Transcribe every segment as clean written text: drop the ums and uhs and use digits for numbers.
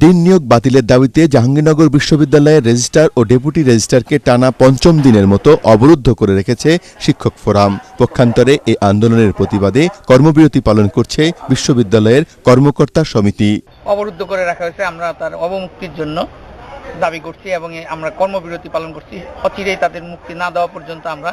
দিন নিয়োগ বাতিলের দাবিতে জাহাঙ্গীরনগর বিশ্ববিদ্যালয়ের রেজিস্ট্রার ও ডেপুটি রেজিস্ট্রারকে টানা পঞ্চম দিনের মতো অবরুদ্ধ করে রেখেছে শিক্ষক ফোরাম। পক্ষান্তরে এই আন্দোলনের প্রতিবাদে কর্মবিরতি পালন করছে বিশ্ববিদ্যালয়ের কর্মকর্তা সমিতি। অবরুদ্ধ করে রাখা হয়েছে, আমরা তার অবমুক্তির জন্য দাবি করছি এবং আমরা কর্মবিরতি পালন করছি। অচিরেই তাদের মুক্তি না দেওয়া পর্যন্ত আমরা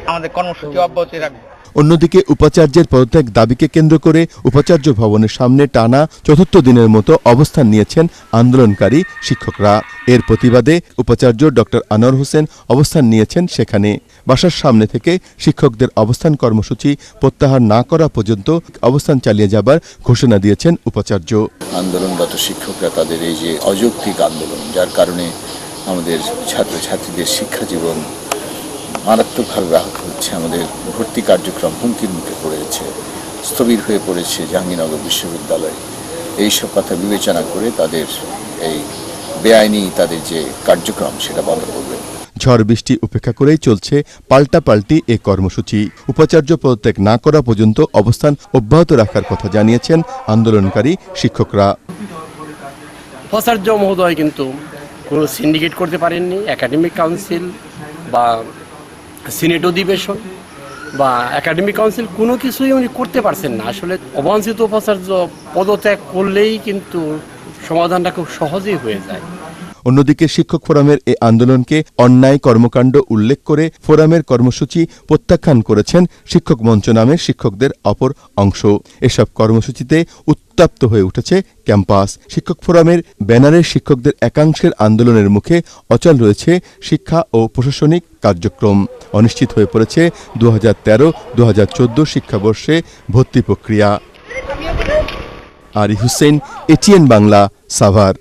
আমাদের কর্মসূচি অব্যাহত রাখব। অন্যদিকে উপাচার্যের পদত্যাগ দাবিকে কেন্দ্র করে উপাচার্য ভবনের সামনে টানা চতুর্থ দিনের মতো অবস্থান নিয়েছেন আন্দোলনকারী শিক্ষকরা। এর প্রতিবাদে উপাচার্য ডক্টর আনোয়ার হোসেন অবস্থান নিয়েছেন সেখানে। বাসার সামনে থেকে শিক্ষকদের অবস্থান কর্মসূচি প্রত্যাহার না করা পর্যন্ত অবস্থান চালিয়ে যাবার ঘোষণা দিয়েছেন উপাচার্য। আন্দোলনরত শিক্ষকরা তাদের এই যে অযৌক্তিক আন্দোলন, যার কারণে আমাদের ছাত্রছাত্রীদের শিক্ষা জীবন মারাত্মকভাবে ব্যাহত হচ্ছে, আমাদের ভর্তি কার্যক্রম হুমকির মুখে পড়েছে, স্থবির হয়ে পড়েছে জাহাঙ্গীরনগর বিশ্ববিদ্যালয়। এইসব কথা বিবেচনা করে তাদের এই বেআইনি তাদের যে কার্যক্রম সেটা বন্ধ করবে। ঝড় বৃষ্টি উপেক্ষা করেই চলছে পাল্টাপাল্টি এ কর্মসূচি। উপাচার্য পদত্যাগ না করা পর্যন্ত অবস্থান অব্যাহত রাখার কথা জানিয়েছেন আন্দোলনকারী শিক্ষকরা। উপাচার্য মহোদয় কিন্তু কোনো সিন্ডিকেট করতে পারেননি, একাডেমিক কাউন্সিল বা সিনেট অধিবেশন বা একাডেমিক কাউন্সিল কোনো কিছুই উনি করতে পারছেন না। আসলে অবাঞ্ছিত উপাচার্য পদত্যাগ করলেই কিন্তু সমাধানটা খুব সহজেই হয়ে যায়। অন্যদিকে শিক্ষক ফোরামের এই আন্দোলনকে অন্যায় কর্মকাণ্ড উল্লেখ করে ফোরামের কর্মসূচি প্রত্যাখ্যান করেছেন শিক্ষক মঞ্চ নামের শিক্ষকদের অপর অংশ। এসব কর্মসূচিতে উত্তপ্ত হয়ে উঠেছে ক্যাম্পাস। শিক্ষক ফোরামের ব্যানারে শিক্ষকদের একাংশের আন্দোলনের মুখে অচল রয়েছে শিক্ষা ও প্রশাসনিক কার্যক্রম। অনিশ্চিত হয়ে পড়েছে 2013-2014 শিক্ষাবর্ষে ভর্তি প্রক্রিয়া। আরিফ হোসেন, এটিএন বাংলা, সাভার।